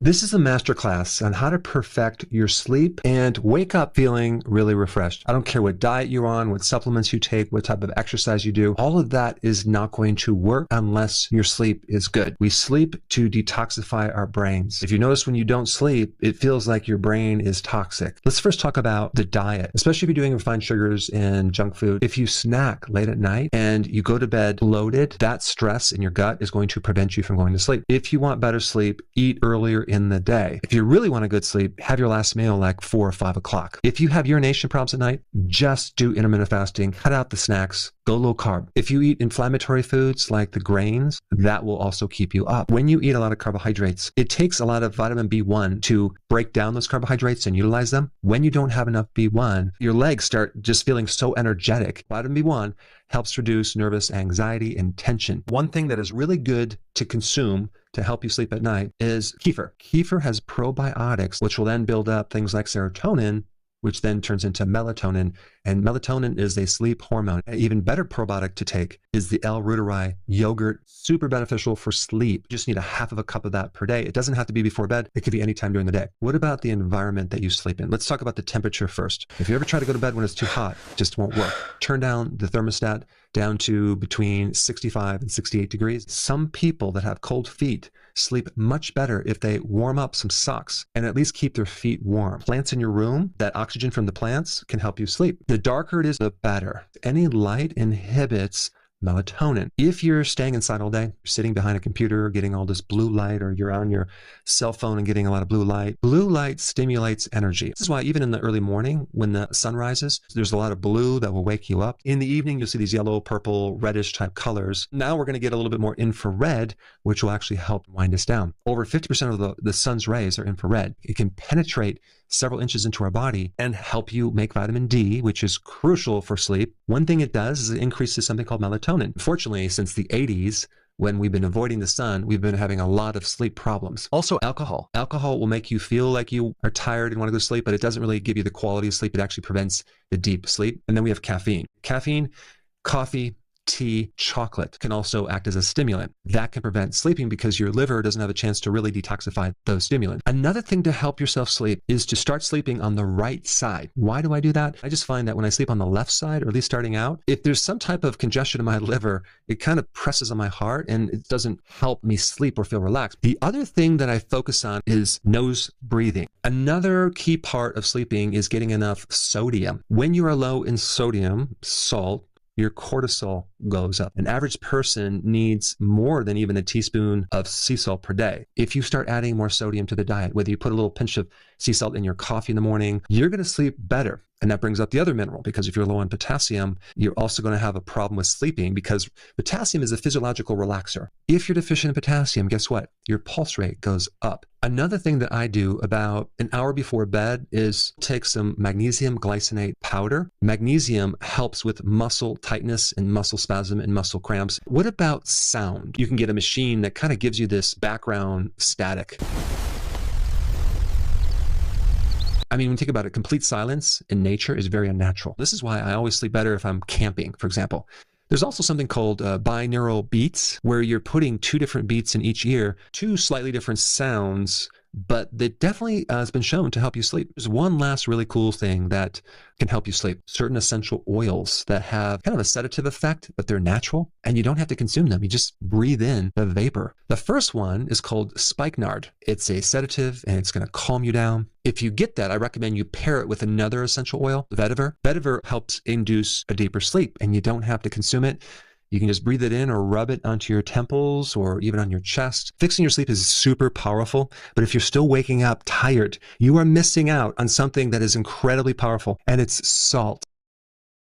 This is a masterclass on how to perfect your sleep and wake up feeling really refreshed. I don't care what diet you're on, what supplements you take, what type of exercise you do. All of that is not going to work unless your sleep is good. We sleep to detoxify our brains. If you notice when you don't sleep, it feels like your brain is toxic. Let's first talk about the diet, especially if you're doing refined sugars and junk food. If you snack late at night and you go to bed bloated, that stress in your gut is going to prevent you from going to sleep. If you want better sleep, eat earlier in the day. If you really want a good sleep, have your last meal like 4 or 5 o'clock. If you have urination problems at night, just do intermittent fasting, cut out the snacks, go low carb. If you eat inflammatory foods like the grains, that will also keep you up. When you eat a lot of carbohydrates, it takes a lot of vitamin B1 to break down those carbohydrates and utilize them. When you don't have enough B1, your legs start just feeling so energetic. Vitamin B1 helps reduce nervous anxiety and tension. One thing that is really good to consume to help you sleep at night is kefir. Kefir has probiotics, which will then build up things like serotonin, which then turns into melatonin. And melatonin is a sleep hormone. An even better probiotic to take is the L-reuteri yogurt, super beneficial for sleep. You just need a half of a cup of that per day. It doesn't have to be before bed. It could be any time during the day. What about the environment that you sleep in? Let's talk about the temperature first. If you ever try to go to bed when it's too hot, it just won't work. Turn down the thermostat down to between 65 and 68 degrees. Some people that have cold feet sleep much better if they warm up some socks and at least keep their feet warm. Plants in your room, that oxygen from the plants can help you sleep. The darker it is, the better. Any light inhibits melatonin. If you're staying inside all day, you're sitting behind a computer, getting all this blue light, or you're on your cell phone and getting a lot of blue light stimulates energy. This is why even in the early morning, when the sun rises, there's a lot of blue that will wake you up. In the evening, you'll see these yellow, purple, reddish type colors. Now we're going to get a little bit more infrared, which will actually help wind us down. Over 50% of the sun's rays are infrared. It can penetrate several inches into our body and help you make vitamin D, which is crucial for sleep. One thing it does is it increases something called melatonin. Fortunately, since the 80s, when we've been avoiding the sun, we've been having a lot of sleep problems. Also, alcohol. Alcohol will make you feel like you are tired and want to go to sleep, but it doesn't really give you the quality of sleep. It actually prevents the deep sleep. And then we have caffeine. Caffeine, coffee, tea, chocolate can also act as a stimulant. That can prevent sleeping because your liver doesn't have a chance to really detoxify those stimulants. Another thing to help yourself sleep is to start sleeping on the right side. Why do I do that? I just find that when I sleep on the left side, or at least starting out, if there's some type of congestion in my liver, it kind of presses on my heart and it doesn't help me sleep or feel relaxed. The other thing that I focus on is nose breathing. Another key part of sleeping is getting enough sodium. When you are low in sodium, salt, your cortisol goes up. An average person needs more than even a teaspoon of sea salt per day. If you start adding more sodium to the diet, whether you put a little pinch of sea salt in your coffee in the morning, you're going to sleep better. And that brings up the other mineral, because if you're low on potassium, you're also going to have a problem with sleeping because potassium is a physiological relaxer. If you're deficient in potassium, guess what? Your pulse rate goes up. Another thing that I do about an hour before bed is take some magnesium glycinate powder. Magnesium helps with muscle tightness and muscle spasm and muscle cramps. What about sound? You can get a machine that kind of gives you this background static. I mean, when you think about it, complete silence in nature is very unnatural. This is why I always sleep better if I'm camping, for example. There's also something called binaural beats, where you're putting 2 different beats in each ear, 2 slightly different sounds, but that definitely has been shown to help you sleep. There's one last really cool thing that can help you sleep. Certain essential oils that have kind of a sedative effect, but they're natural, and you don't have to consume them. You just breathe in the vapor. The first one is called spikenard. It's a sedative, and it's going to calm you down. If you get that, I recommend you pair it with another essential oil, vetiver. Vetiver helps induce a deeper sleep, and you don't have to consume it. You can just breathe it in or rub it onto your temples or even on your chest. Fixing your sleep is super powerful, but if you're still waking up tired, you are missing out on something that is incredibly powerful, and it's salt.